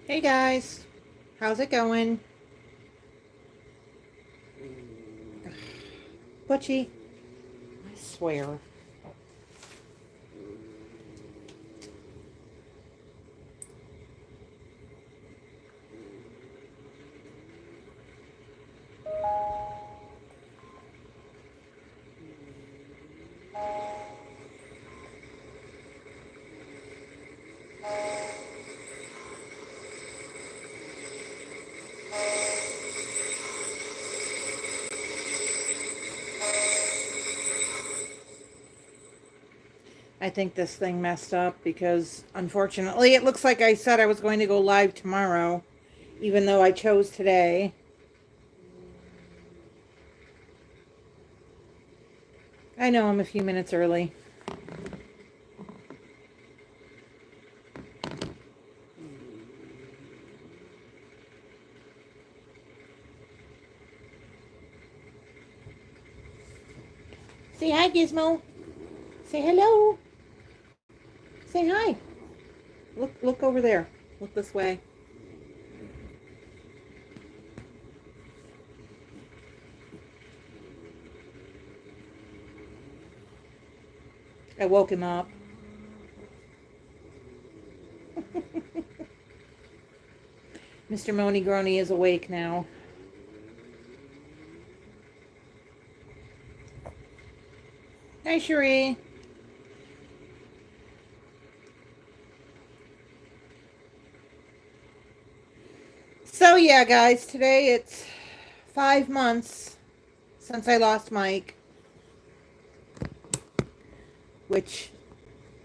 Hey guys, how's it going? Butchie, I swear. I think this thing messed up because unfortunately it looks like I said I was going to go live tomorrow, even though I chose today. I know I'm a few minutes early. Say hi, Gizmo. Say hello. Say hi. Look over there. Look this way. I woke him up. Mr. Moni Grony is awake now. Hi, Cherie. So yeah, guys, today it's 5 months since I lost Mike, which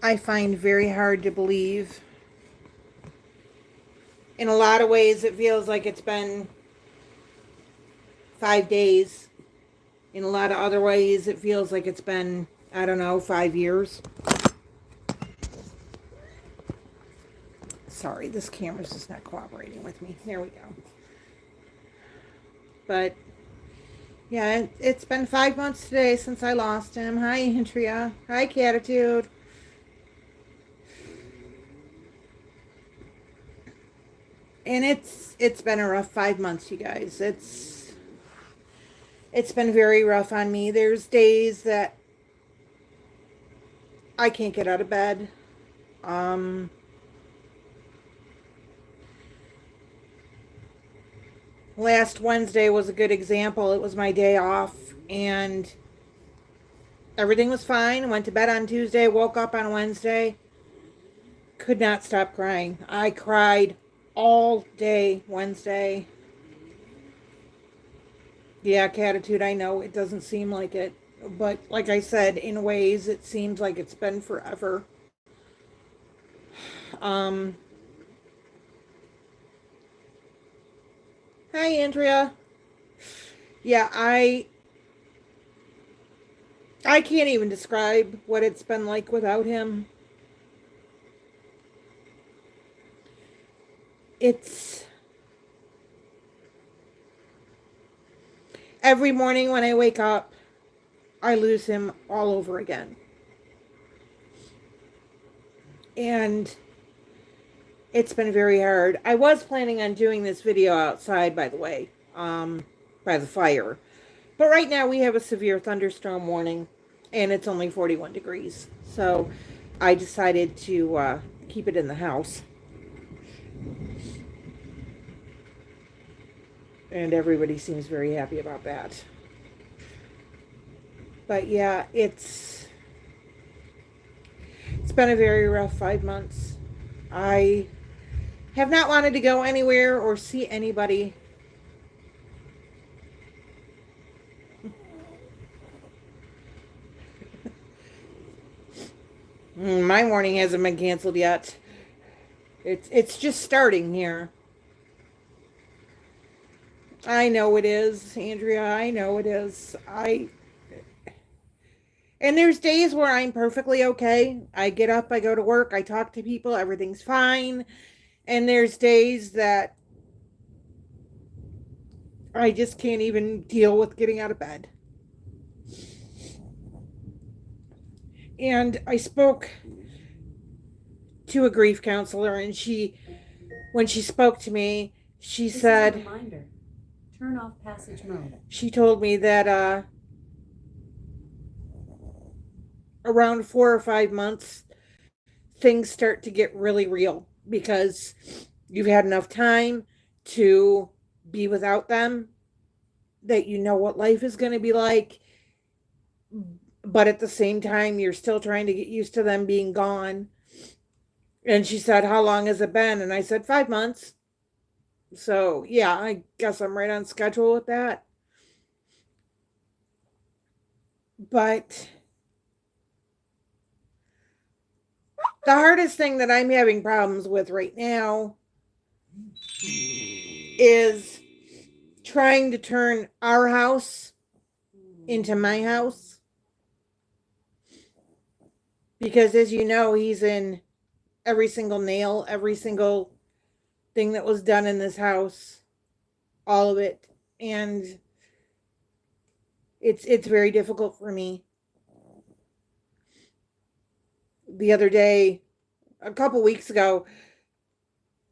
I find very hard to believe. In a lot of ways, it feels like it's been 5 days. In a lot of other ways, it feels like it's been, I don't know, 5 years. Sorry, this camera's just not cooperating with me. There we go. But yeah, it's been 5 months today since I lost him. Hi, Andrea. Hi, Catitude. And it's been a rough 5 months, you guys. It's been very rough on me. There's days that I can't get out of bed. Last Wednesday was a good example. It was my day off and everything was fine. Went to bed on Tuesday, woke up on Wednesday. Could not stop crying. I cried all day Wednesday. Yeah, Catitude, I know it doesn't seem like it. But like I said, in ways it seems like it's been forever. Um Hi, Andrea. Yeah, I can't even describe what it's been like without him. It's every morning when I wake up, I lose him all over again. And it's been very hard. I was planning on doing this video outside, by the way, by the fire. But right now we have a severe thunderstorm warning, and it's only 41 degrees. So I decided to keep it in the house. And everybody seems very happy about that. But yeah, it's been a very rough 5 months. I have not wanted to go anywhere or see anybody. My morning hasn't been canceled yet. It's just starting here. I know it is, Andrea. I know it is. And there's days where I'm perfectly okay. I get up, I go to work, I talk to people, everything's fine. And there's days that I just can't even deal with getting out of bed. And I spoke to a grief counselor, and she when she spoke to me, she This said, is a reminder. Turn off passage mode. She told me that around 4 or 5 months, things start to get really real because you've had enough time to be without them, that you know what life is going to be like, but at the same time you're still trying to get used to them being gone. And she said, how long has it been? And I said, 5 months. So yeah, I guess I'm right on schedule with that. But the hardest thing that I'm having problems with right now is trying to turn our house into my house. Because as you know, he's in every single nail, every single thing that was done in this house, all of it. And it's very difficult for me. The other day, a couple weeks ago,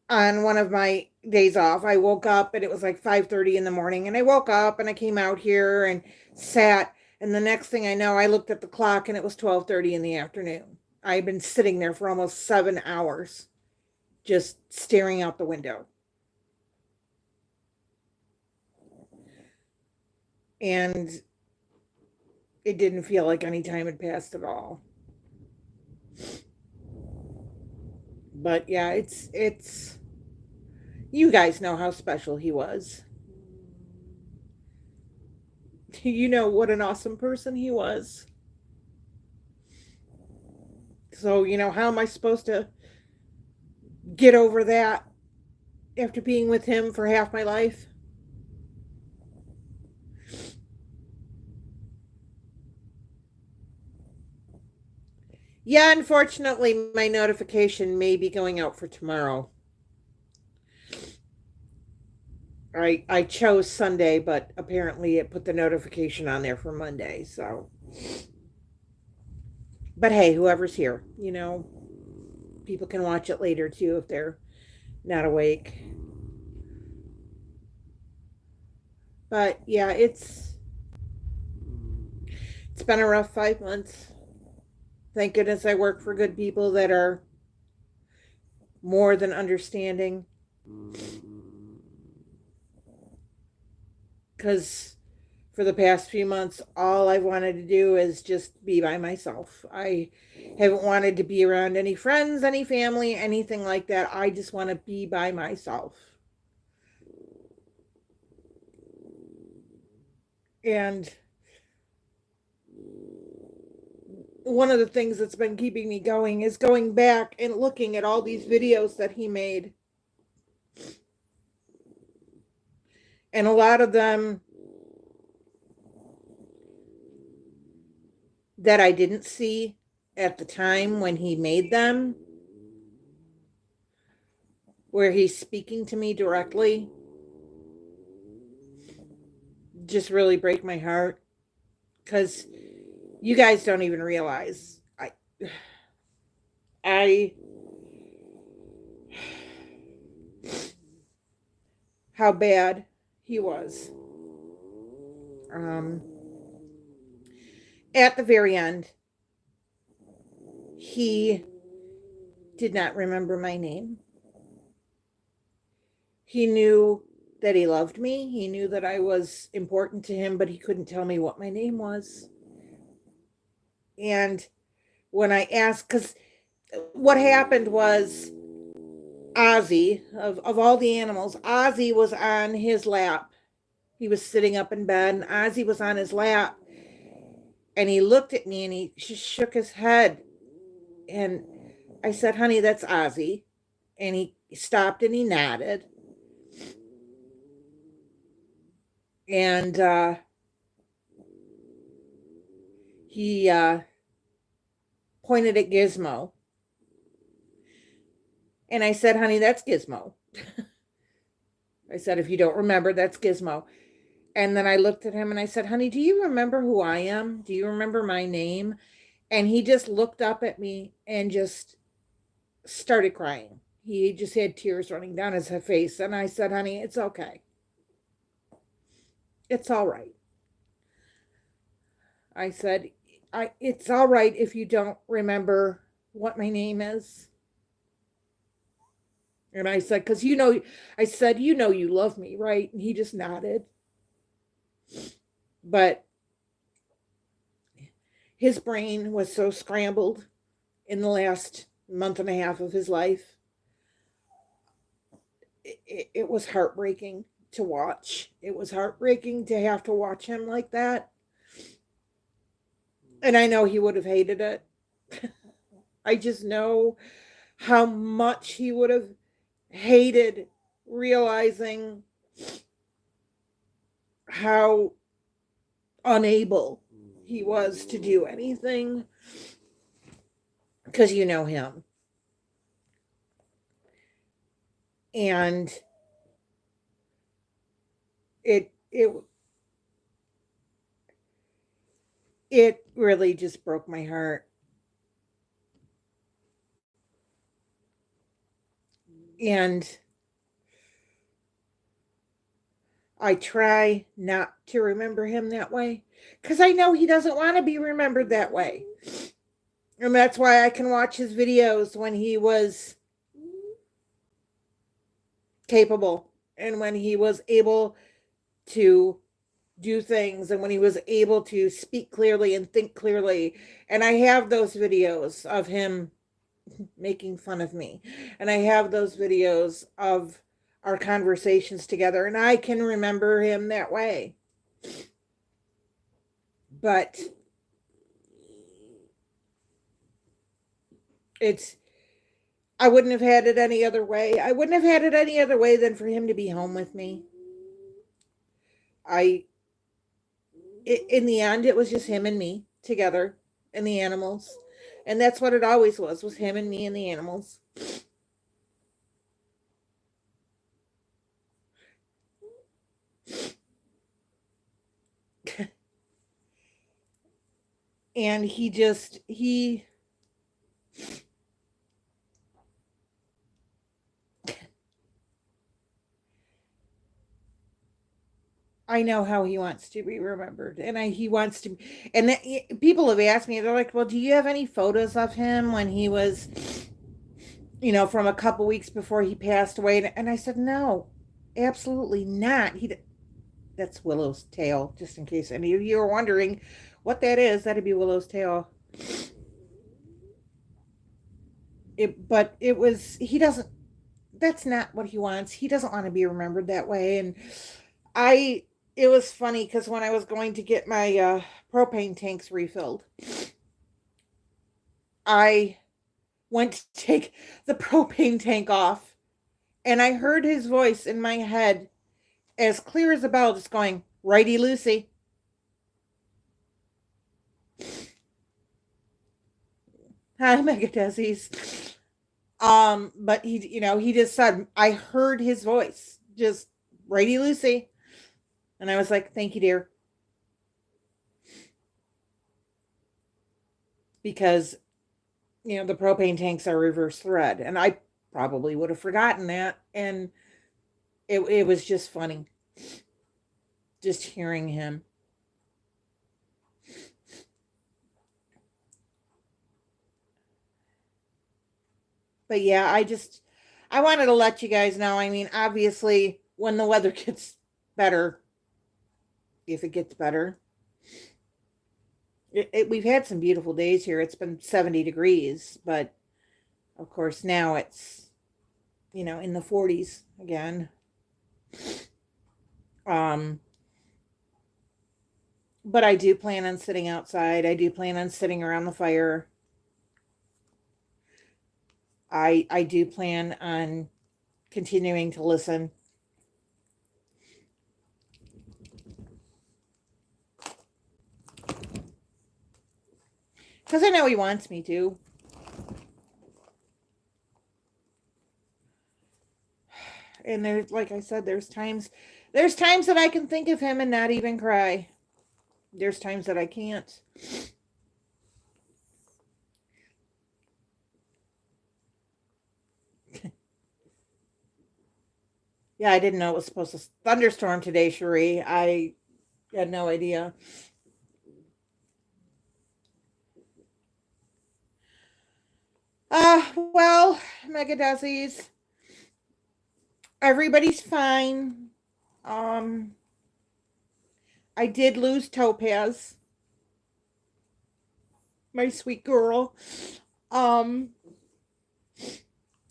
on one of my days off, I woke up and it was like 5:30 in the morning, and I woke up and I came out here and sat, and the next thing I know, I looked at the clock and it was 12:30 in the afternoon. I've been sitting there for almost 7 hours just staring out the window. And it didn't feel like any time had passed at all. But yeah, it's you guys know how special he was. You know what an awesome person he was. So, how am I supposed to get over that after being with him for half my life? Yeah, unfortunately, my notification may be going out for tomorrow. I chose Sunday, but apparently it put the notification on there for Monday, so. But hey, whoever's here, people can watch it later too if they're not awake. But yeah, it's been a rough 5 months. Thank goodness I work for good people that are more than understanding. Because for the past few months, all I've wanted to do is just be by myself. I haven't wanted to be around any friends, any family, anything like that. I just want to be by myself. And one of the things that's been keeping me going is going back and looking at all these videos that he made. And a lot of them that I didn't see at the time when he made them, where he's speaking to me directly, just really break my heart. Because you guys don't even realize I how bad he was. At the very end, he did not remember my name. He knew that he loved me. He knew that I was important to him, but he couldn't tell me what my name was. And when I asked, because what happened was Ozzy, of all the animals, Ozzy was on his lap. He was sitting up in bed, and Ozzy was on his lap. And he looked at me and he just shook his head. And I said, honey, that's Ozzy. And he stopped and he nodded. And he pointed at Gizmo. And I said, honey, that's Gizmo. I said, if you don't remember, that's Gizmo. And then I looked at him and I said, honey, do you remember who I am? Do you remember my name? And he just looked up at me and just started crying. He just had tears running down his face. And I said, honey, it's okay. It's all right. I said, it's all right if you don't remember what my name is. And I said, because I said, you love me, right? And he just nodded. But his brain was so scrambled in the last month and a half of his life. It was heartbreaking to watch. It was heartbreaking to have to watch him like that. And I know he would have hated it. I just know how much he would have hated realizing how unable he was to do anything, because you know him. And it really just broke my heart. And I try not to remember him that way, because I know he doesn't want to be remembered that way. And that's why I can watch his videos when he was capable and when he was able to do things and when he was able to speak clearly and think clearly. And I have those videos of him making fun of me. And I have those videos of our conversations together, and I can remember him that way. But I wouldn't have had it any other way. I wouldn't have had it any other way than for him to be home with me. In the end, it was just him and me together and the animals. And that's what it always was him and me and the animals. And I know how he wants to be remembered, and he wants to. And people have asked me, they're like, "Well, do you have any photos of him when he was, from a couple weeks before he passed away?" And I said, "No, absolutely not." That's Willow's tail, just in case any of you are wondering what that is. That'd be Willow's tail. But it was. He doesn't. That's not what he wants. He doesn't want to be remembered that way, and it was funny because when I was going to get my propane tanks refilled, I went to take the propane tank off, and I heard his voice in my head as clear as a bell, just going, "Righty Lucy." Hi, Megadesies. But he just said, I heard his voice, just, "Righty Lucy." And I was like, "Thank you, dear." Because, the propane tanks are reverse thread. And I probably would have forgotten that. And it was just funny. Just hearing him. But yeah, I wanted to let you guys know. I mean, obviously, when the weather gets better, if it gets better, we've had some beautiful days here. It's been 70 degrees, but of course now it's, in the 40s again. But I do plan on sitting outside. I do plan on sitting around the fire. I do plan on continuing to listen. Because I know he wants me to. And like I said, there's times that I can think of him and not even cry. There's times that I can't. Yeah, I didn't know it was supposed to thunderstorm today, Cherie. I had no idea. Well, Mega Desies, everybody's fine. Um, I did lose Topaz, my sweet girl. Um,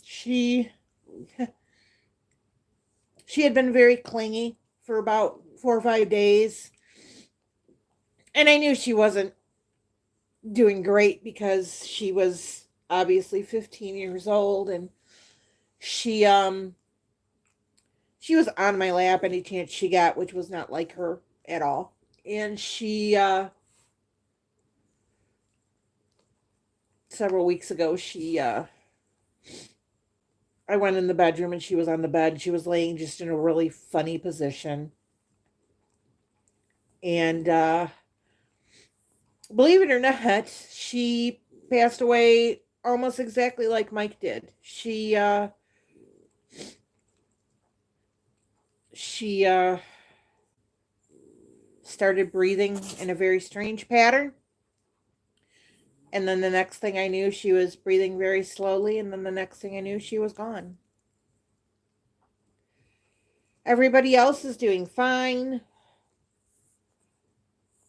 she she had been very clingy for about 4 or 5 days, and I knew she wasn't doing great because she was obviously 15 years old, and she she was on my lap any chance she got, which was not like her at all. And she several weeks ago, she I went in the bedroom and she was on the bed. She was laying just in a really funny position. And believe it or not, she passed away almost exactly like Mike did. She started breathing in a very strange pattern. And then the next thing I knew, she was breathing very slowly. And then the next thing I knew, she was gone. Everybody else is doing fine.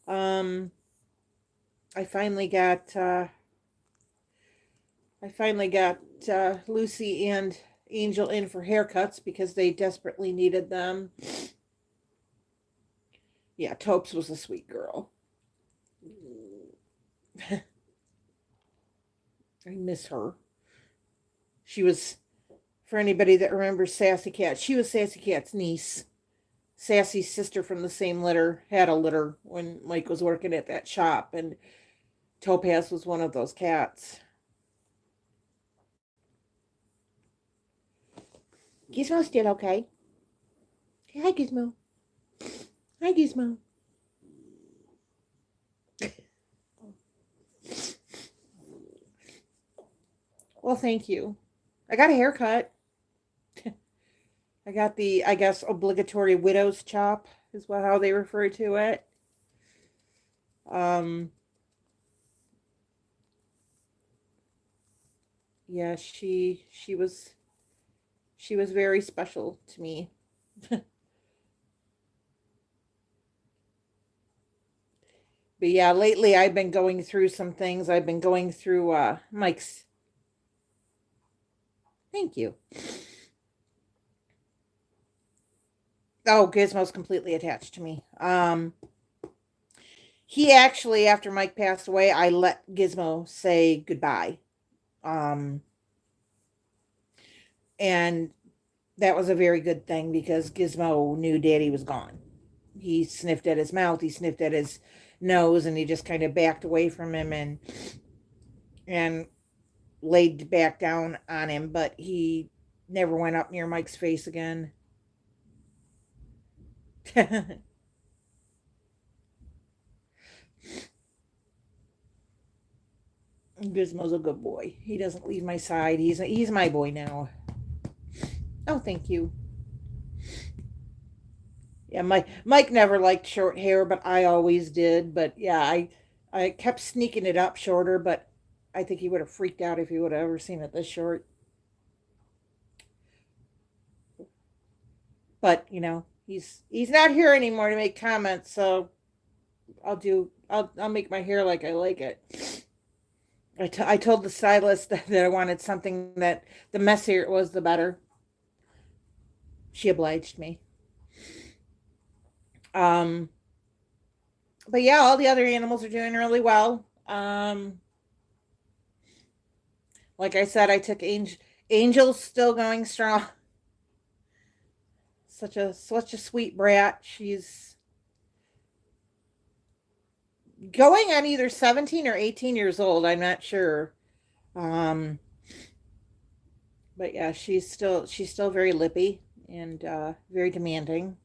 Um, I finally got Lucy and Angel in for haircuts because they desperately needed them. Yeah, Topes was a sweet girl. I miss her. She was, for anybody that remembers Sassy Cat, she was Sassy Cat's niece. Sassy's sister from the same litter had a litter when Mike was working at that shop, and Topaz was one of those cats. Gizmo's still okay. Say hi, Gizmo. Hi, Gizmo. Well, thank you. I got a haircut. I got the, I guess, obligatory widow's chop is what how they refer to it. Um, yeah, she was very special to me. But yeah, lately I've been going through some things. I've been going through Mike's. Thank you. Oh, Gizmo's completely attached to me. He actually, after Mike passed away, I let Gizmo say goodbye. Um, and that was a very good thing because Gizmo knew Daddy was gone. He sniffed at his mouth, he sniffed at his nose, and he just kind of backed away from him and laid back down on him, but he never went up near Mike's face again. Gizmo's a good boy. He doesn't leave my side. He's my boy now. Oh, thank you. Yeah, Mike never liked short hair, but I always did. But yeah, I kept sneaking it up shorter, but I think he would have freaked out if he would have ever seen it this short. But he's not here anymore to make comments, so I'll make my hair like I like it. I told the stylist that I wanted something that the messier it was, the better. She obliged me. Um, but yeah, all the other animals are doing really well. Like I said, I took Angel's still going strong. Such a sweet brat. She's going on either 17 or 18 years old. I'm not sure. Um, but yeah, she's still very lippy and very demanding.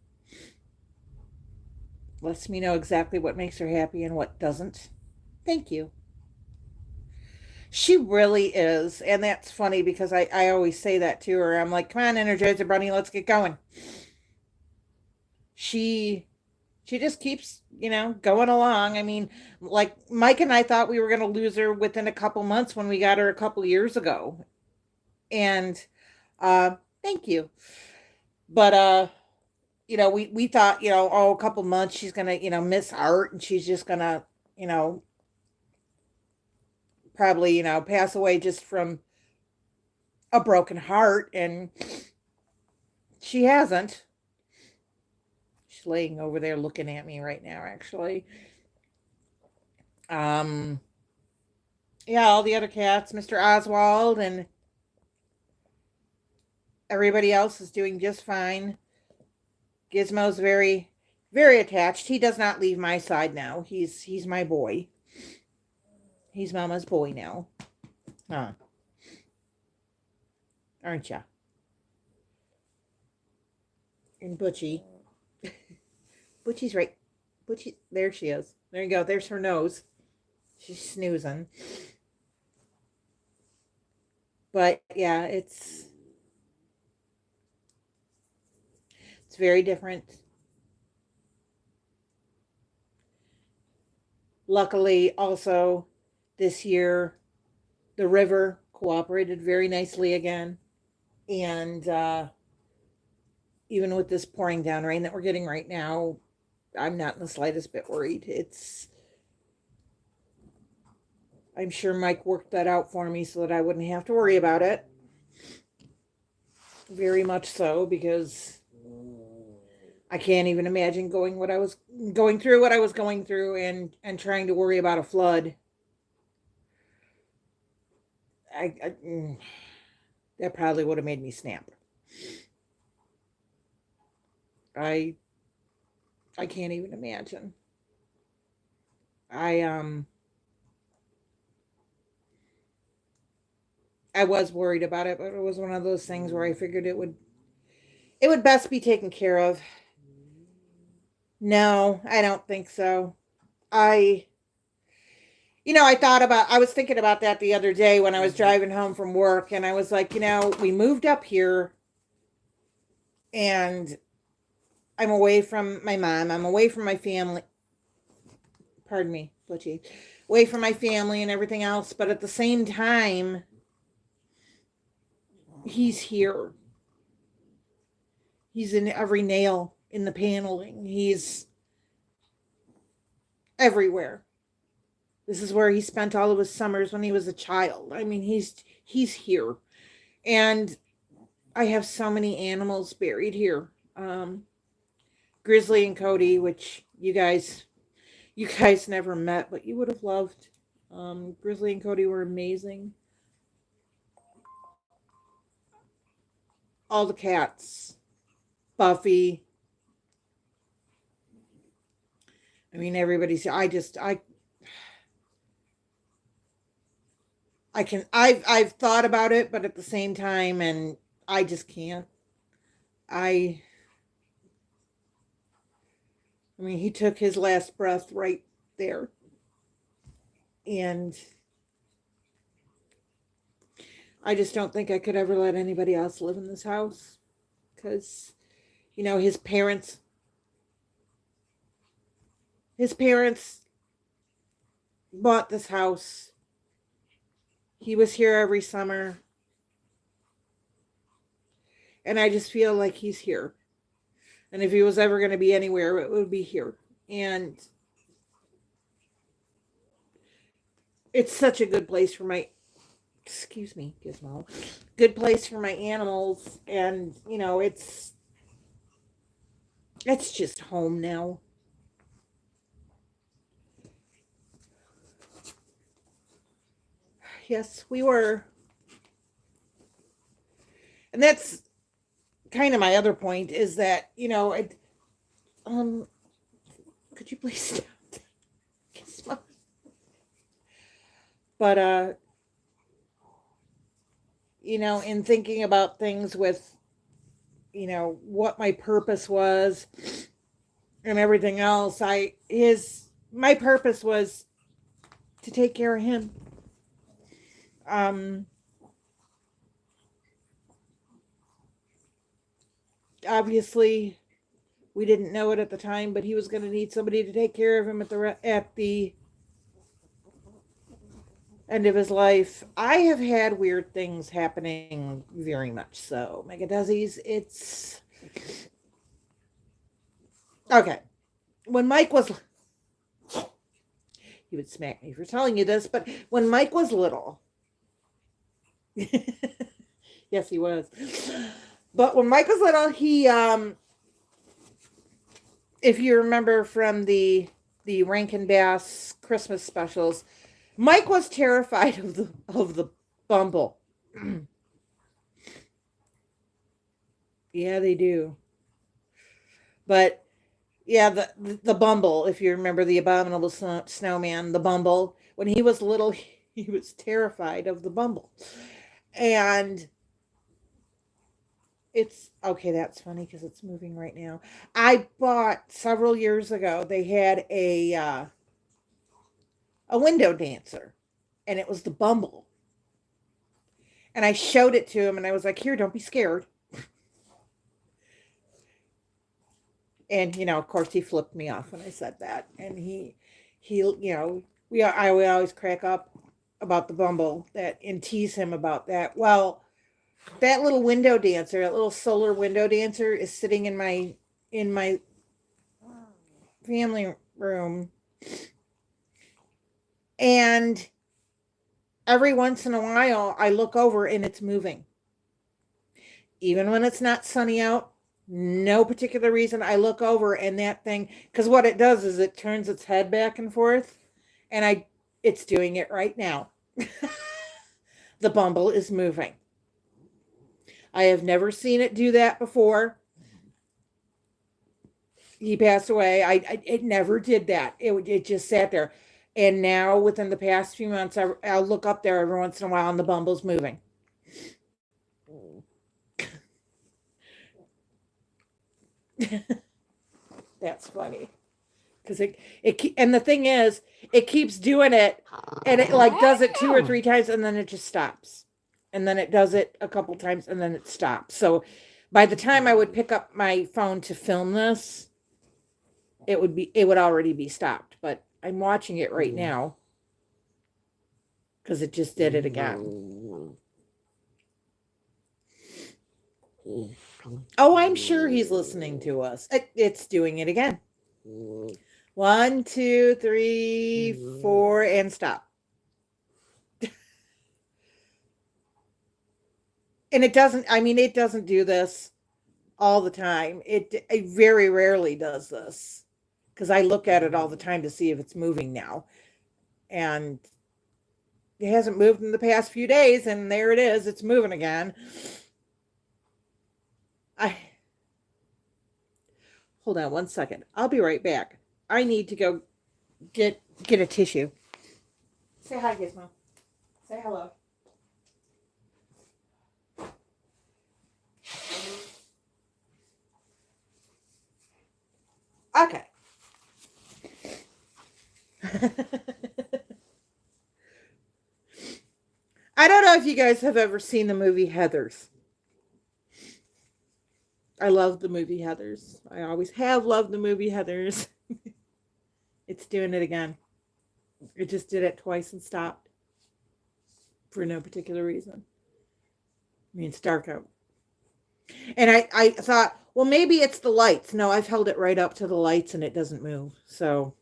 Lets me know exactly what makes her happy and what doesn't. Thank you. She really is. And that's funny because I always say that to her. I'm like, come on, Energizer Bunny, let's get going. She she just keeps, going along. I mean, like Mike and I thought we were going to lose her within a couple months when we got her a couple years ago. And thank you. But we thought, oh, a couple months she's going to, miss art and she's just going to, you know, probably, pass away just from a broken heart, and she hasn't. She's laying over there looking at me right now, actually. Um, yeah, all the other cats, Mr. Oswald and everybody else is doing just fine. Gizmo's very, very attached. He does not leave my side now. He's my boy. He's Mama's boy now. Huh. Aren't ya? And Butchie. Butchie's right. Butchie, there she is. There you go. There's her nose. She's snoozing. But yeah, it's very different. Luckily, also this year, the river cooperated very nicely again. And even with this pouring down rain that we're getting right now, I'm not in the slightest bit worried. I'm sure Mike worked that out for me so that I wouldn't have to worry about it. Very much so, because I can't even imagine going through what I was going through and trying to worry about a flood. That probably would have made me snap. I can't even imagine. I was worried about it, but it was one of those things where I figured it would best be taken care of. No, I don't think so. I I was thinking about that the other day when I was driving home from work, and I was like, we moved up here and I'm away from my mom. I'm away from my family. Pardon me, Butchie. Away from my family and everything else. But at the same time, he's here. He's in every nail in the paneling. He's everywhere. This is where he spent all of his summers when he was a child. I mean, he's here. And I have so many animals buried here. Grizzly and Cody, which you guys never met, but you would have loved. Grizzly and Cody were amazing. All the cats. Buffy. I mean, everybody's, I've thought about it, but at the same time, and I just can't. I mean, he took his last breath right there. And I just don't think I could ever let anybody else live in this house. Because, his parents bought this house. He was here every summer. And I just feel like he's here. And if he was ever going to be anywhere, it would be here. And it's such a good place for excuse me, Gizmo, good place for my animals. And, it's just home now. Yes, we were. And that's kind of my other point, is that, could you please stop? Gizmo. But, in thinking about things with, what my purpose was and everything else, my purpose was to take care of him. Obviously, we didn't know it at the time, but he was going to need somebody to take care of him at the end of his life. I have had weird things happening, very much so. Mega Desies, it's okay. When Mike was, he would smack me for telling you this, but when Mike was little, yes, he was. But when Mike was little, he, if you remember from the Rankin Bass Christmas specials, Mike was terrified of the Bumble. Yeah, they do. But yeah, the Bumble, if you remember the abominable snowman, the Bumble, when he was little, he was terrified of the Bumble. And it's okay, that's funny because it's moving right now. I bought several years ago, they had a window dancer, and it was the Bumble. And I showed it to him, and I was like, "Here, don't be scared." And of course, he flipped me off when I said that. And he, I would always crack up about the Bumble and tease him about that. Well, that little window dancer, that little solar window dancer, is sitting in my family room. And every once in a while, I look over and it's moving. Even when it's not sunny out, no particular reason, I look over and that thing, because what it does is it turns its head back and forth, and it's doing it right now. The Bumble is moving. I have never seen it do that before. He passed away. It never did that. It just sat there. And now, within the past few months, I'll look up there every once in a while, and the Bumble's moving. That's funny. Because and the thing is, it keeps doing it, and it does it 2 or 3 times, and then it just stops. And then it does it a couple times, and then it stops. So by the time I would pick up my phone to film this, it would already be stopped. But I'm watching it right now because it just did it again. Oh, I'm sure he's listening to us. It's doing it again. 1, 2, 3, 4, and stop. And it doesn't do this all the time. It very rarely does this, because I look at it all the time to see if it's moving now. And it hasn't moved in the past few days, and there it is. It's moving again. Hold on 1 second. I'll be right back. I need to go get a tissue. Say hi, Gizmo. Say hello. Okay. I don't know if you guys have ever seen the movie Heathers. I love the movie Heathers. I always have loved the movie Heathers. It's doing it again. It just did it twice and stopped. For no particular reason. It's dark out. And I thought, well, maybe it's the lights. No, I've held it right up to the lights and it doesn't move. So,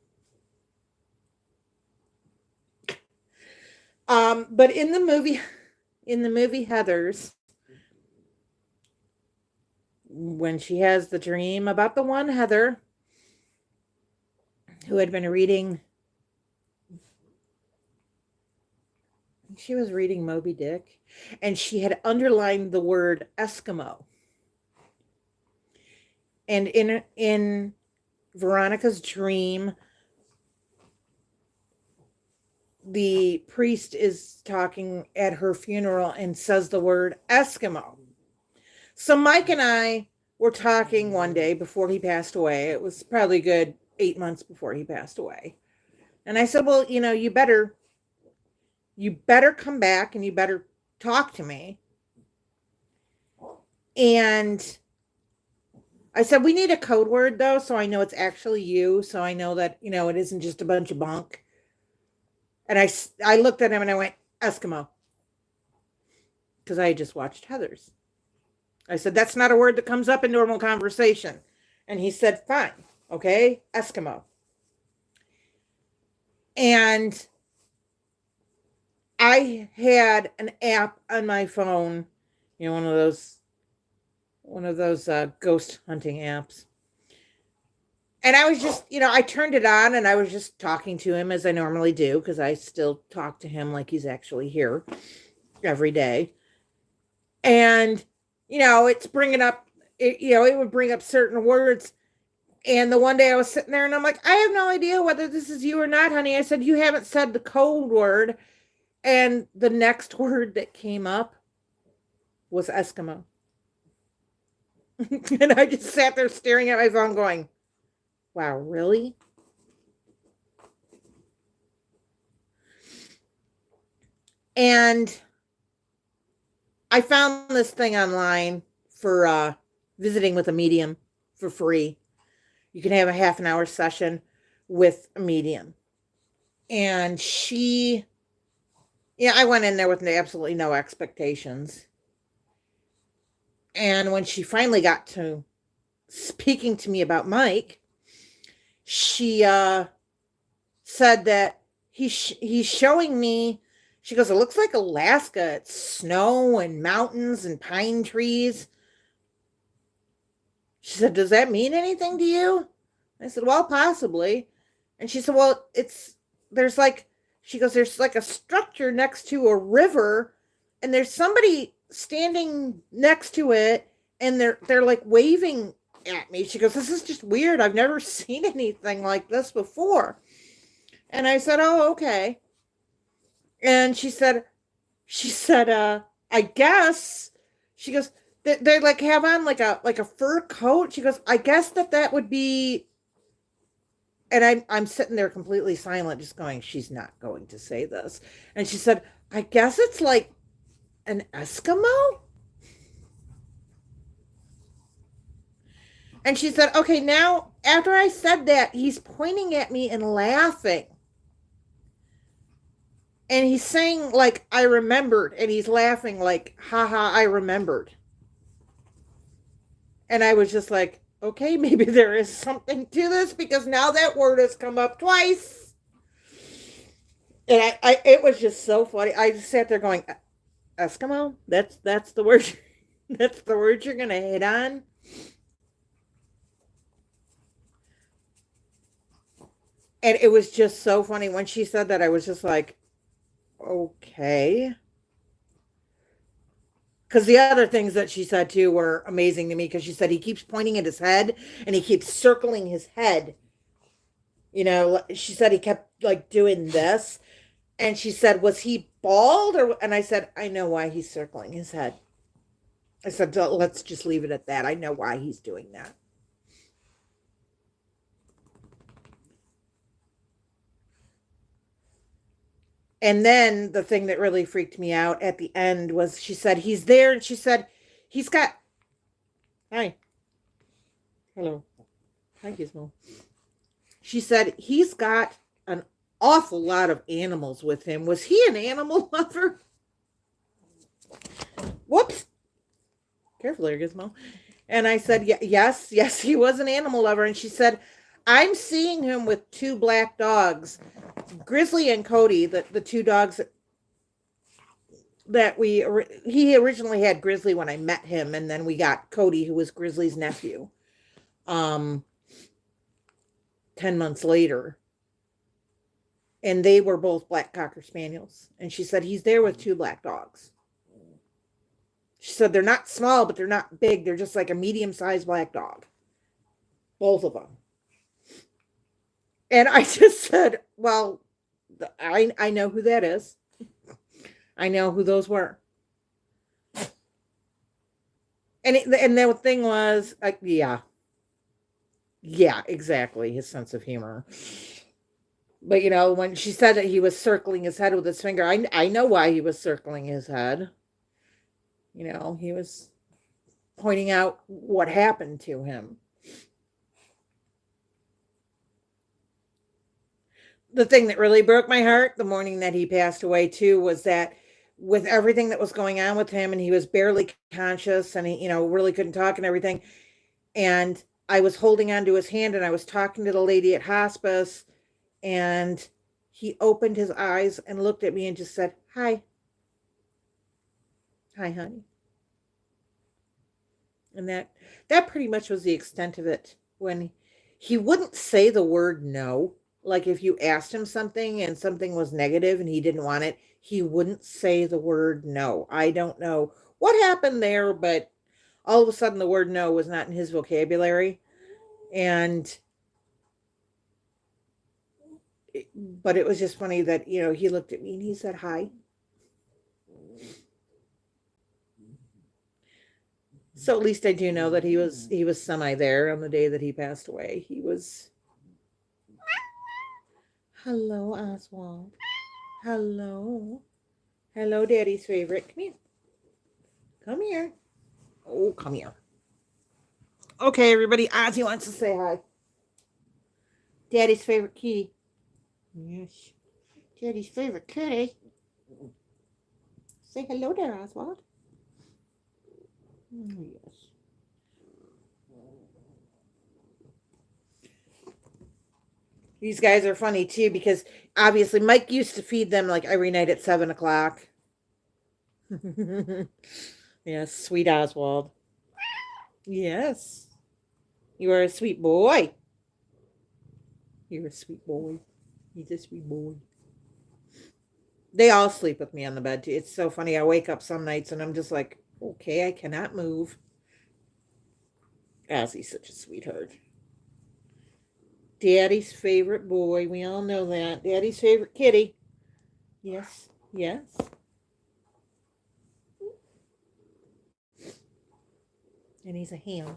but in the movie Heathers, when she has the dream about the one Heather who had been reading, she was reading Moby Dick, and she had underlined the word Eskimo. And in Veronica's dream, the priest is talking at her funeral and says the word Eskimo. So Mike and I were talking one day before he passed away. It was probably a good 8 months before he passed away. And I said, well, you better You better come back and you better talk to me. And I said, we need a code word, though, so I know it's actually you, so I know that, it isn't just a bunch of bunk. And I looked at him and I went, Eskimo. Because I had just watched Heather's. I said, that's not a word that comes up in normal conversation. And he said, fine, okay, Eskimo. And I had an app on my phone, one of those ghost hunting apps. And I was just, I turned it on and I was just talking to him as I normally do, because I still talk to him like he's actually here every day. And, it's bringing up, it would bring up certain words. And the one day I was sitting there and I'm like, I have no idea whether this is you or not, honey. I said, you haven't said the code word. And the next word that came up was Eskimo. And I just sat there staring at my phone going, wow, really? And I found this thing online for visiting with a medium for free. You can have a half an hour session with a medium. And I went in there with absolutely no expectations. And when she finally got to speaking to me about Mike, she said that he's showing me, she goes, it looks like Alaska. It's snow and mountains and pine trees. She said, does that mean anything to you? I said, well, possibly. And she said, well, there's like a structure next to a river and there's somebody standing next to it and they're like waving at me. She goes, this is just weird. I've never seen anything like this before. And I said, oh, okay. And she said, I guess, she goes, they like have on like a fur coat. She goes, I guess that would be, and I'm sitting there completely silent, just going, she's not going to say this. And she said, I guess it's like an Eskimo. And she said, okay, now after I said that, he's pointing at me and laughing. And he's saying like, I remembered, and he's laughing like, haha, I remembered. And I was just like, okay, maybe there is something to this, because now that word has come up twice. And it was just so funny. I just sat there going, Eskimo? That's the word. That's the word you're going to hit on? And it was just so funny. When she said that, I was just like, okay. Because the other things that she said too were amazing to me, because she said he keeps pointing at his head and he keeps circling his head. She said he kept like doing this. And she said, was he bald? And I said, I know why he's circling his head. I said, let's just leave it at that. I know why he's doing that. And then the thing that really freaked me out at the end was, she said, he's there. And she said, he's got, hi. Hello. Hi, Gizmo. She said, he's got an awful lot of animals with him. Was he an animal lover? Whoops. Careful there, Gizmo. And I said, yes, he was an animal lover. And she said, I'm seeing him with two black dogs, Grizzly and Cody, the two dogs that he originally had Grizzly when I met him. And then we got Cody, who was Grizzly's nephew, 10 months later. And they were both black Cocker Spaniels. And she said, he's there with two black dogs. She said, they're not small, but they're not big. They're just like a medium-sized black dog. Both of them. And I just said, well, I know who that is. I know who those were. And the thing was, yeah, exactly. His sense of humor. But, when she said that he was circling his head with his finger, I know why he was circling his head. He was pointing out what happened to him. The thing that really broke my heart the morning that he passed away, too, was that with everything that was going on with him, and he was barely conscious, and he, really couldn't talk and everything. And I was holding onto his hand, and I was talking to the lady at hospice, and he opened his eyes and looked at me and just said, "Hi. Hi, honey." And that pretty much was the extent of it. When he wouldn't say the word no, like if you asked him something and something was negative and he didn't want it, he wouldn't say the word no. I don't know what happened there, but all of a sudden the word no was not in his vocabulary. But it was just funny that, he looked at me and he said hi. So at least I do know that he was semi there on the day that he passed away. He was. Hello, Oswald. Hello. Hello, Daddy's favorite. Come here. Come here. Oh, come here. Okay, everybody. Ozzy wants to say hi. Daddy's favorite kitty. Yes. Daddy's favorite kitty. Say hello there, Oswald. Oh, yes. These guys are funny too, because obviously Mike used to feed them like every night at 7:00. Yes, sweet Oswald. Yes. You are a sweet boy. You're a sweet boy. He's a sweet boy. They all sleep with me on the bed too. It's so funny. I wake up some nights and I'm just like, okay, I cannot move. Ozzy's such a sweetheart. Daddy's favorite boy. We all know that. Daddy's favorite kitty. Yes. Yes. And he's a ham.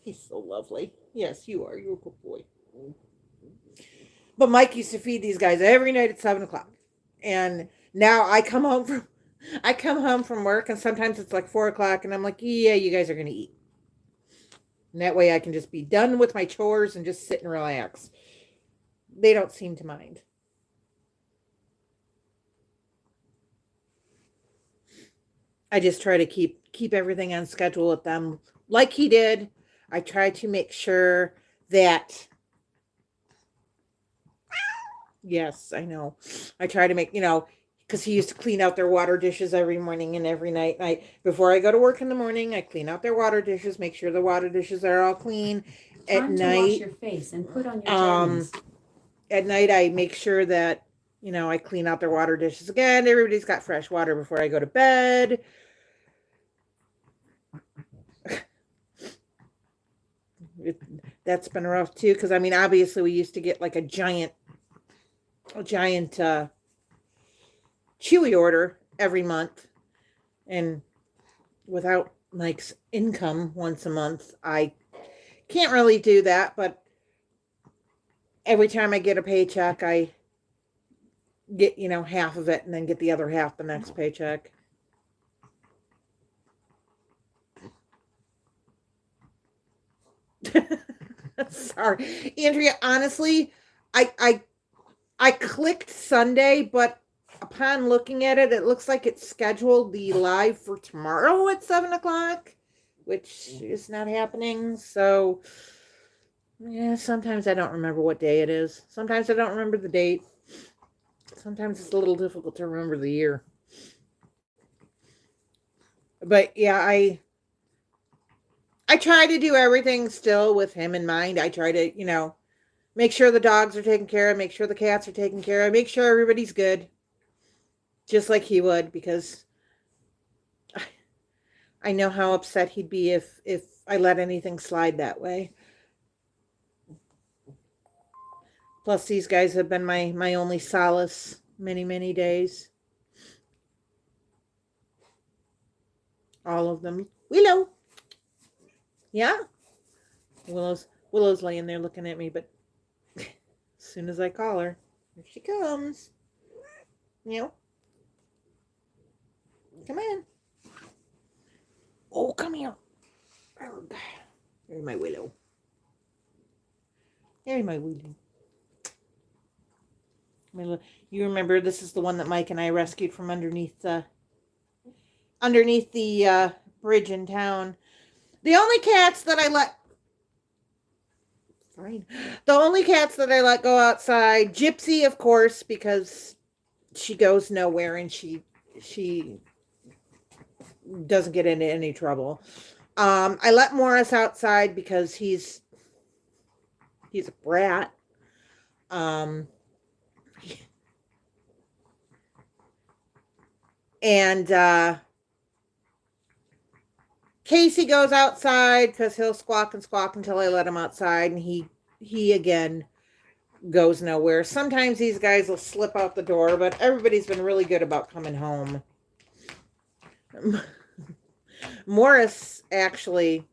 He's so lovely. Yes, you are. You're a good boy. But Mike used to feed these guys every night at 7:00. And now I come home from work, and sometimes it's like 4:00, and I'm like, yeah, you guys are gonna eat. And that way I can just be done with my chores and just sit and relax. They don't seem to mind. I just try to keep everything on schedule with them like he did. I try to make sure that, yes, I know. I try to make, because he used to clean out their water dishes every morning and every night. Before I go to work in the morning, I clean out their water dishes, make sure the water dishes are all clean. Time to wash your face and put on your jammies. At night, I make sure that, I clean out their water dishes again. Everybody's got fresh water before I go to bed. That's been rough too, because obviously we used to get like a giant Chewy order every month, and without Mike's income once a month, I can't really do that. But every time I get a paycheck, I get half of it and then get the other half the next paycheck. Sorry, Andrea. Honestly, I clicked Sunday, but upon looking at it, it looks like it's scheduled the live for tomorrow at 7:00, which is not happening. So, yeah, sometimes I don't remember what day it is. Sometimes I don't remember the date. Sometimes it's a little difficult to remember the year. But yeah, I try to do everything still with him in mind. I try to, make sure the dogs are taken care of, make sure the cats are taken care of, make sure everybody's good. Just like he would, because I know how upset he'd be if I let anything slide that way. Plus, these guys have been my only solace many, many days. All of them. Willow. Yeah. Willow's laying there looking at me, but As soon as I call her, here she comes. You come in. Oh, come here. Here's my willow. Here's my willow. You remember this is the one that Mike and I rescued from underneath the bridge in town. The only cats that I let go outside, Gypsy, of course, because she goes nowhere and she doesn't get into any trouble. I let Morris outside because he's a brat. And Casey goes outside because he'll squawk and squawk until I let him outside, and he again goes nowhere. Sometimes these guys will slip out the door, but everybody's been really good about coming home. Morris actually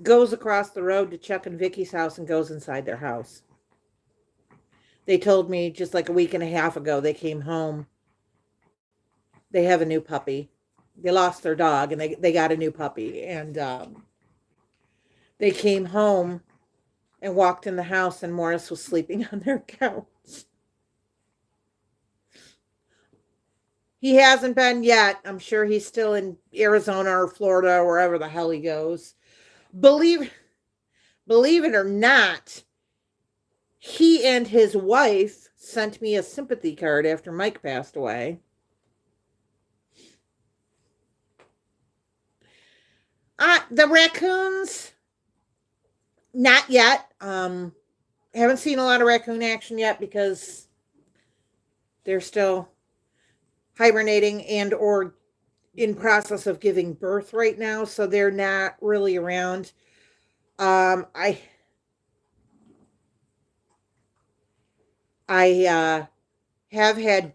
goes across the road to Chuck and Vicky's house and goes inside their house. They told me just like a week and a half ago they came home. They have a new puppy. They lost their dog and they got a new puppy. And they came home and walked in the house and Morris was sleeping on their couch. He hasn't been yet. I'm sure he's still in Arizona or Florida or wherever the hell he goes. Believe it or not, he and his wife sent me a sympathy card after Mike passed away. The raccoons, not yet. Haven't seen a lot of raccoon action yet because they're still hibernating and or in process of giving birth right now, so they're not really around. I have had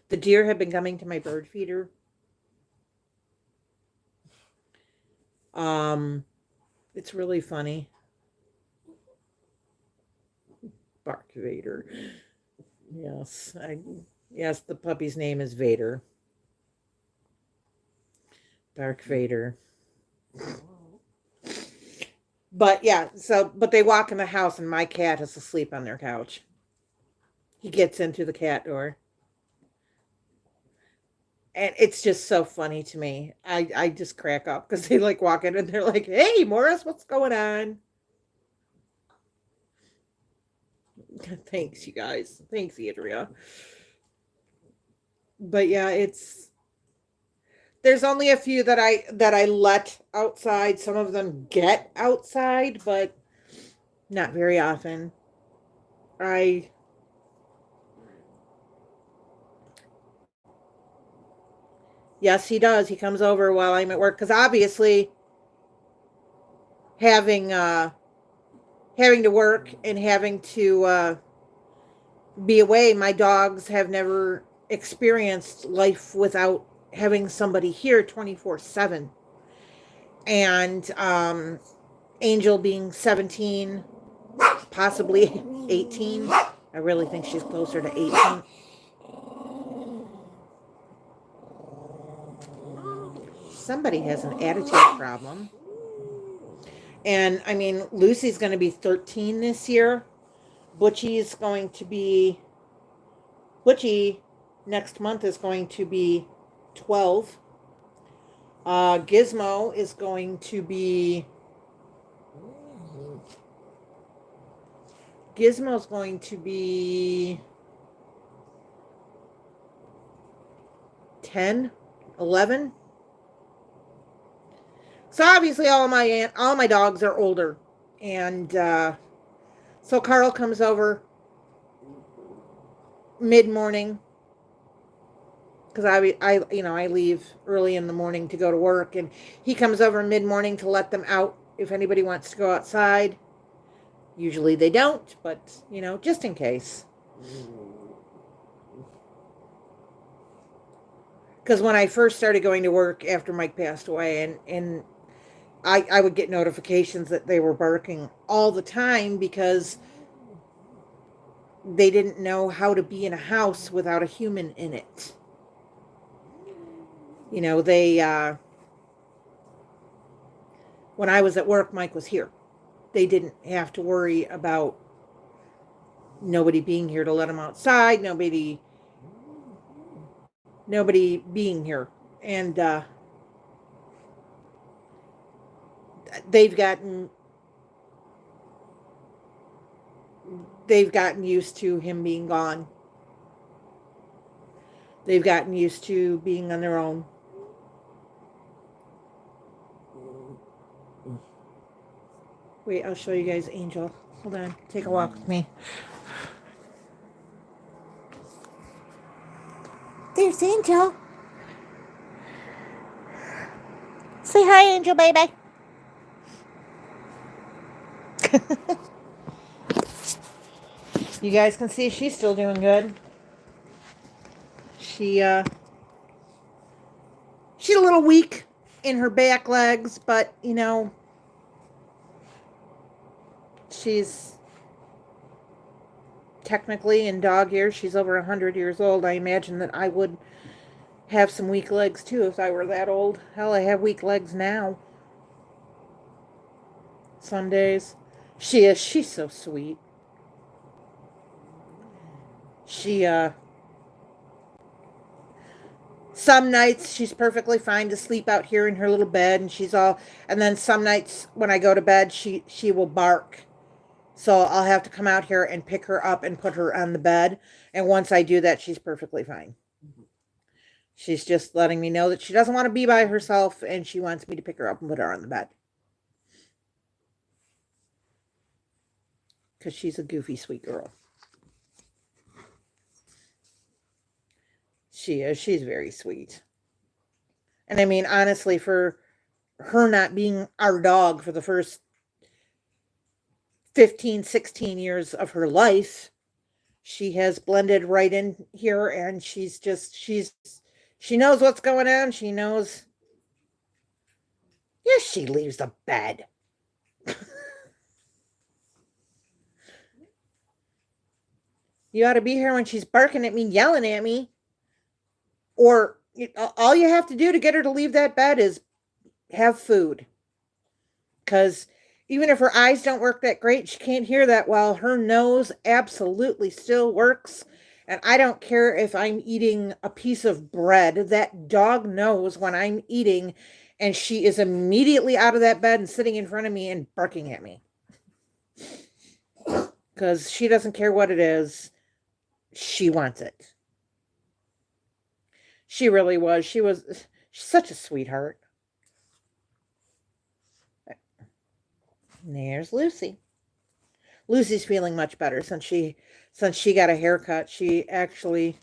the deer have been coming to my bird feeder. It's really funny. Bark Vader. Yes, yes, the puppy's name is Vader. Dark Vader. But yeah, but they walk in the house and my cat is asleep on their couch. He gets into the cat door. And it's just so funny to me. I just crack up because they like walk in and they're like, "Hey, Morris, what's going on?" Thanks, you guys. Thanks, Andrea. But yeah, there's only a few that I let outside. Some of them get outside, but not very often. Yes, he does. He comes over while I'm at work because obviously having to work and having to be away, my dogs have never experienced life without having somebody here 24/7. And Angel being 17, possibly 18. I really think she's closer to 18. Somebody has an attitude problem. And I mean, Lucy's going to be 13 this year. Butchie next month is going to be 12. Gizmo is going to be 10, 11. So obviously all my dogs are older. And so Carl comes over mid-morning because I leave early in the morning to go to work, and he comes over mid-morning to let them out if anybody wants to go outside. Usually they don't, but just in case. Because when I first started going to work after Mike passed away, and I would get notifications that they were barking all the time because they didn't know how to be in a house without a human in it. You know, when I was at work, Mike was here. They didn't have to worry about nobody being here to let them outside, nobody being here. And they've gotten used to him being gone. They've gotten used to being on their own. Wait, I'll show you guys Angel. Hold on. Take a walk with me. There's Angel. Say hi, Angel, baby. You guys can see she's still doing good. She's a little weak in her back legs, but, you know, she's technically in dog years. She's over 100 years old. I imagine that I would have some weak legs too if I were that old. Hell, I have weak legs now. Some days. She's so sweet. Some nights she's perfectly fine to sleep out here in her little bed, and then some nights when I go to bed, she will bark. So I'll have to come out here and pick her up and put her on the bed. And once I do that, she's perfectly fine. She's just letting me know that she doesn't want to be by herself and she wants me to pick her up and put her on the bed. Because she's a goofy, sweet girl. She is. She's very sweet. And I mean, honestly, for her not being our dog for the first 15, 16 years of her life, she has blended right in here, and she knows what's going on. She knows. Yes, she leaves the bed. You ought to be here when she's barking at me, yelling at me. Or all you have to do to get her to leave that bed is have food. Because even if her eyes don't work that great, she can't hear that well. Her nose absolutely still works. And I don't care if I'm eating a piece of bread. That dog knows when I'm eating, and she is immediately out of that bed and sitting in front of me and barking at me. Because she doesn't care what it is. She wants it. She really was. She's such a sweetheart. There's Lucy. Lucy's feeling much better since she got a haircut. She actually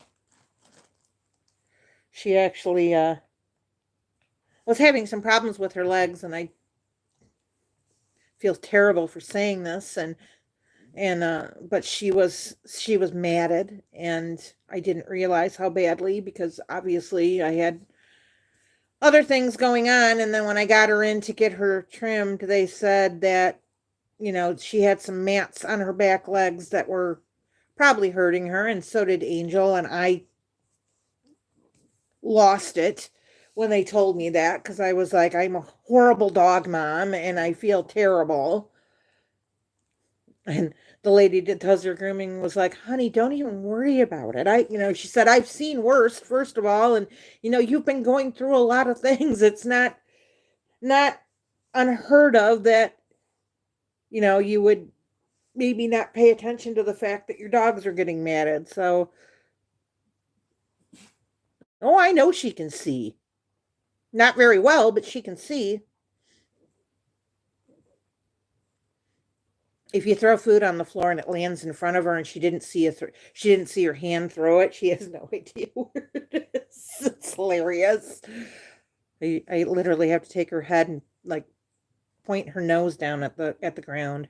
was having some problems with her legs, and I feel terrible for saying this, but she was matted, and I didn't realize how badly because obviously I had other things going on. And then when I got her in to get her trimmed, they said that, you know, she had some mats on her back legs that were probably hurting her, and so did Angel. And I lost it when they told me that, because I was like, I'm a horrible dog mom and I feel terrible. And the lady that does her grooming was like, honey, don't even worry about it. She said, I've seen worse, first of all. And, you've been going through a lot of things. It's not unheard of that, you would maybe not pay attention to the fact that your dogs are getting matted. So, oh, I know she can see. Not very well, but she can see. If you throw food on the floor and it lands in front of her and she didn't see her hand throw it, she has no idea where it is. It's hilarious. I literally have to take her head and like point her nose down at the ground.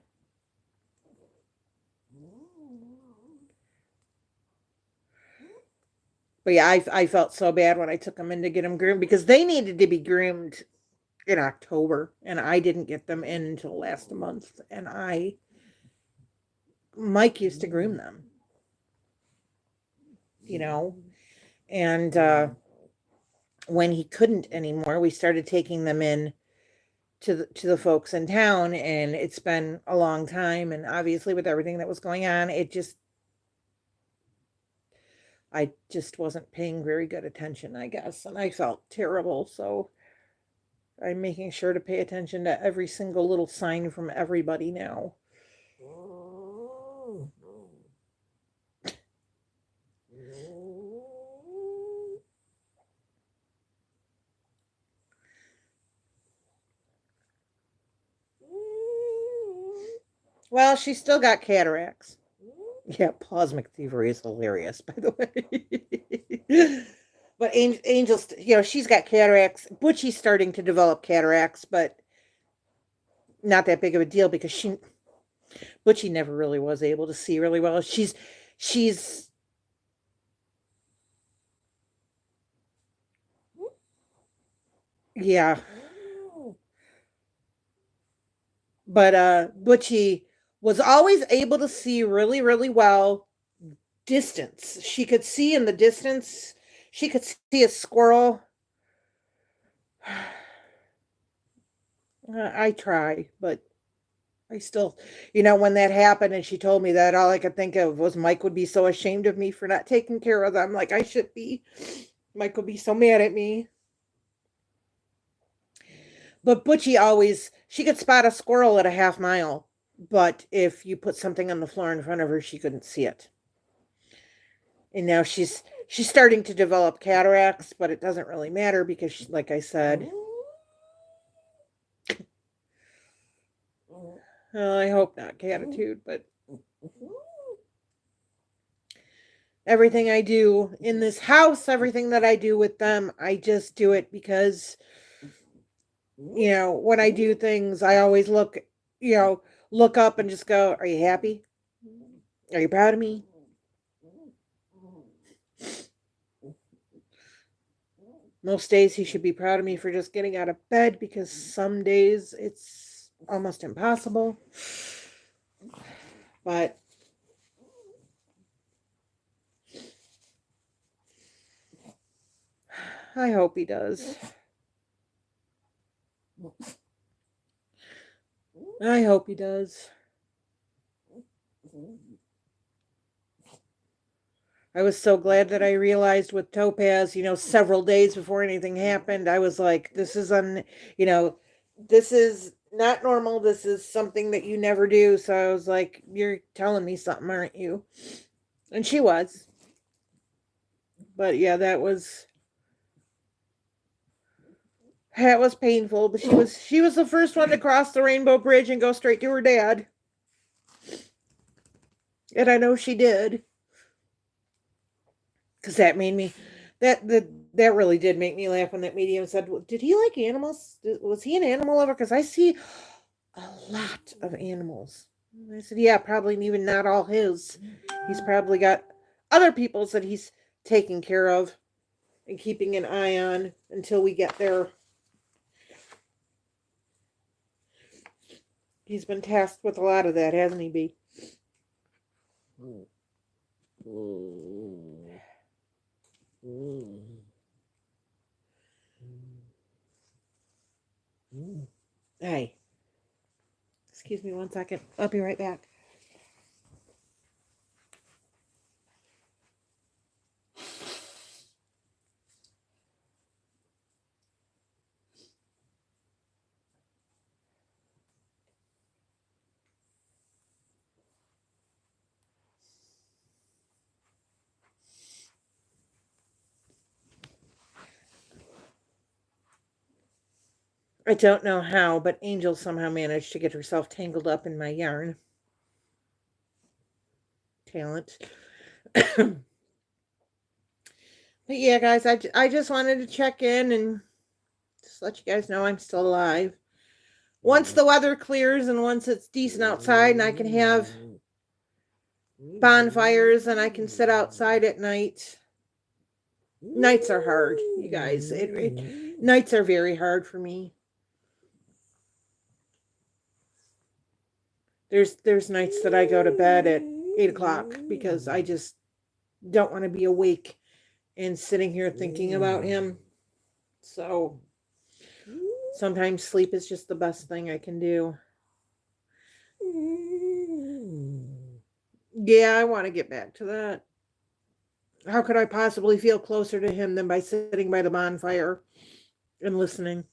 But yeah, I felt so bad when I took them in to get them groomed because they needed to be groomed in October, and I didn't get them in until last month. And Mike used to groom them, you know, and when he couldn't anymore, we started taking them in to the folks in town, and it's been a long time. And obviously, with everything that was going on, I just wasn't paying very good attention, I guess, and I felt terrible. So I'm making sure to pay attention to every single little sign from everybody now. Well, she's still got cataracts. Yeah, plasmic thievery is hilarious, by the way. But Angel's, she's got cataracts. Butchie's starting to develop cataracts, but not that big of a deal because Butchie never really was able to see really well. She's yeah. But Butchie was always able to see really, really well distance. She could see in the distance. She could see a squirrel. I try, but I still, when that happened and she told me that, all I could think of was Mike would be so ashamed of me for not taking care of them like I should be. Mike would be so mad at me. But Butchie she could spot a squirrel at a half mile, but if you put something on the floor in front of her, she couldn't see it. And now she's starting to develop cataracts, but it doesn't really matter because, like I said, I hope not catitude, but everything I do in this house, everything that I do with them, I just do it because, when I do things, I always look up and just go, are you happy? Are you proud of me? Most days he should be proud of me for just getting out of bed because some days it's almost impossible. But I hope he does. I hope he does. I was so glad that I realized with Topaz, several days before anything happened, I was like, this is this is not normal. This is something that you never do. So I was like, you're telling me something, aren't you? And she was. But yeah, that was painful. But she was the first one to cross the Rainbow Bridge and go straight to her dad. And I know she did. Because that made me, that really did make me laugh when that medium said, well, did he like animals? Was he an animal lover? Because I see a lot of animals. And I said, yeah, probably even not all his. He's probably got other people's that he's taking care of and keeping an eye on until we get there. He's been tasked with a lot of that, hasn't he, B? Hey, excuse me 1 second. I'll be right back. I don't know how, but Angel somehow managed to get herself tangled up in my yarn. Talent. But yeah, guys, I just wanted to check in and just let you guys know I'm still alive. Once the weather clears and once it's decent outside and I can have bonfires and I can sit outside at night. Nights are hard, you guys. Nights are very hard for me. There's nights that I go to bed at 8 o'clock because I just don't want to be awake and sitting here thinking about him. So sometimes sleep is just the best thing I can do. Yeah, I want to get back to that. How could I possibly feel closer to him than by sitting by the bonfire and listening?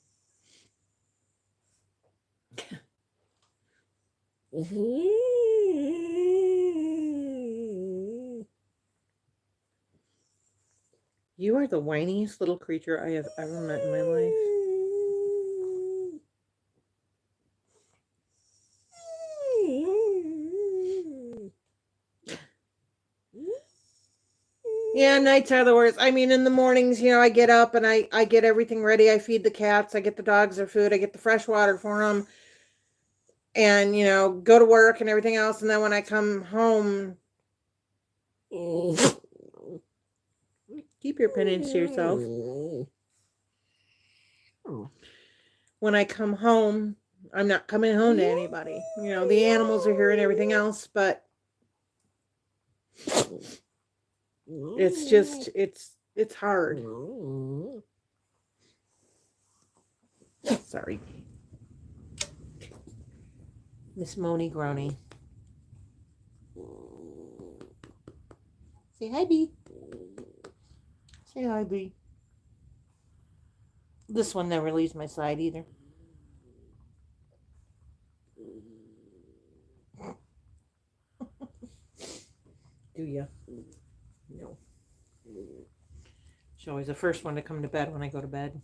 You are the whiniest little creature I have ever met in my life. Yeah, nights are the worst. I mean, in the mornings, I get up and I get everything ready. I feed the cats. I get the dogs their food. I get the fresh water for them. And, go to work and everything else. And then when I come home, keep your penance to yourself. When I come home, I'm not coming home to anybody. The animals are here and everything else, but it's just, it's hard. Sorry. Miss Moni Groany. Say hi, Bee. Say hi, Bee. This one never leaves my side either. Do ya? No. She's always the first one to come to bed when I go to bed.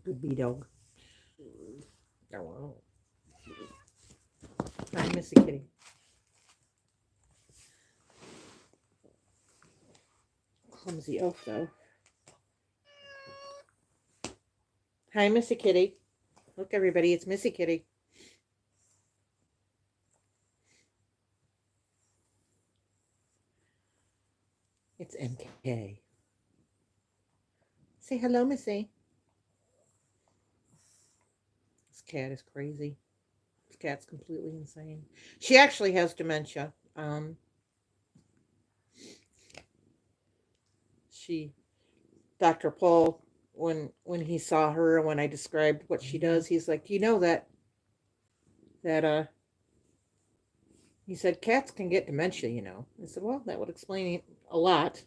Good bee dog. Oh. I miss the kitty. Clumsy oaf though. Hi, Missy Kitty. Look, everybody, it's Missy Kitty. It's MK. Say hello, Missy. This cat is crazy. This cat's completely insane. She actually has dementia. Dr. Paul, when he saw her, when I described what she does, he's like, that he said, cats can get dementia, I said, well, that would explain a lot.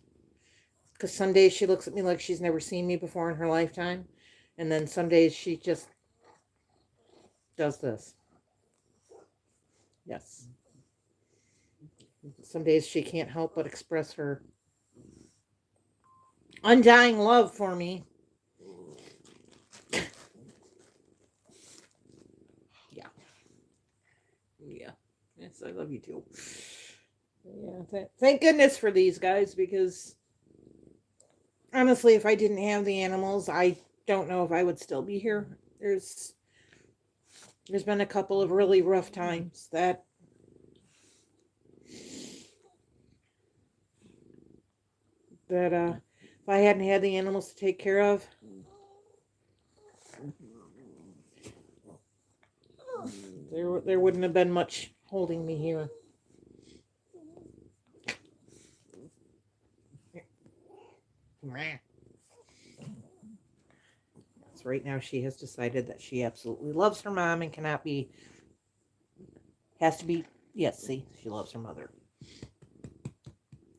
Because some days she looks at me like she's never seen me before in her lifetime. And then some days she just does this. Yes. Some days she can't help but express her undying love for me. Yeah. Yes, I love you too. Yeah. Thank goodness for these guys, because honestly, if I didn't have the animals, I don't know if I would still be here. There's been a couple of really rough times that if I hadn't had the animals to take care of, there wouldn't have been much holding me here. So right now she has decided that she absolutely loves her mom and yes, see, she loves her mother.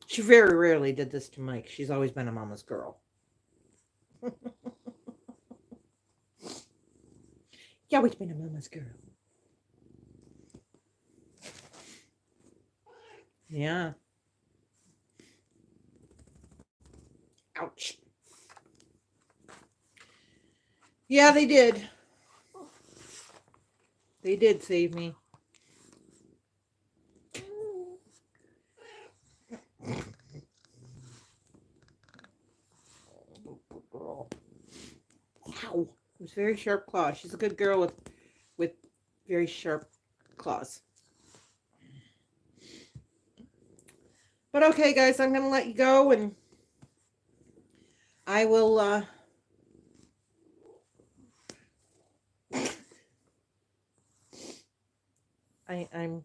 She very rarely did this to Mike. She's always been a mama's girl. Yeah, always been a mama's girl. Yeah. Ouch. Yeah, they did. They did save me. Girl. Ow. It was very sharp claws. She's a good girl with very sharp claws. But okay, guys, I'm going to let you go, and I will I'm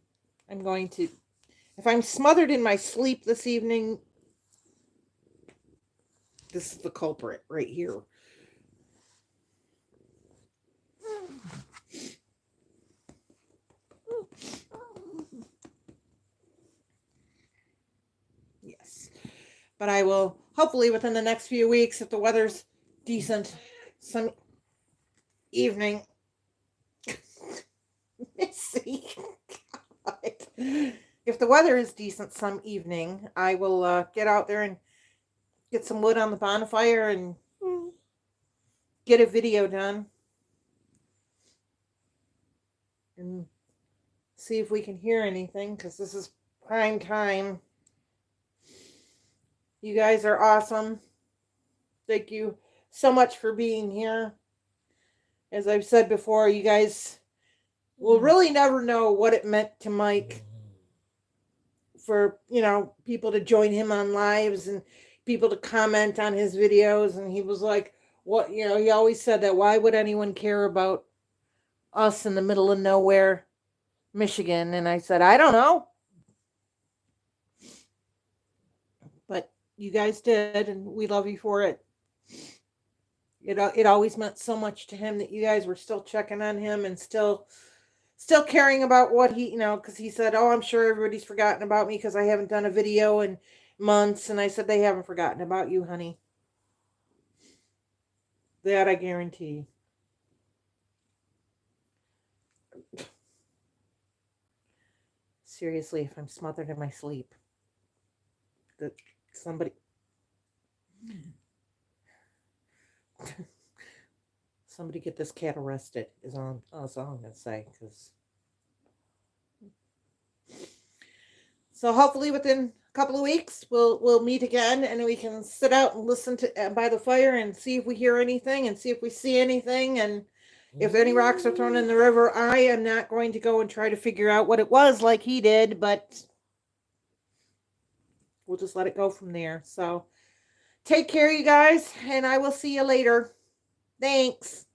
going to, if I'm smothered in my sleep this evening, this is the culprit right here. Yes. But I will, hopefully within the next few weeks, if the weather's decent, some evening. Missy. If the weather is decent some evening, I will get out there and get some wood on the bonfire and get a video done. And see if we can hear anything, because this is prime time. You guys are awesome. Thank you so much for being here. As I've said before, you guys will really never know what it meant to Mike for, you know, people to join him on lives and people to comment on his videos. And he was like, what, you know, he always said that, why would anyone care about us in the middle of nowhere, Michigan? And I said, I don't know. But you guys did, and we love you for it. It always meant so much to him that you guys were still checking on him and still caring about what he, you know, because he said, oh, I'm sure everybody's forgotten about me because I haven't done a video in months. And I said, they haven't forgotten about you, honey. That I guarantee. Seriously, if I'm smothered in my sleep, that somebody... somebody get this cat arrested is all I'm going to say. So hopefully within a couple of weeks we'll meet again, and we can sit out and listen to by the fire and see if we hear anything and see if we see anything, and if any rocks are thrown in the river. I am not going to go and try to figure out what it was like he did, but we'll just let it go from there. So take care, you guys, and I will see you later. Thanks.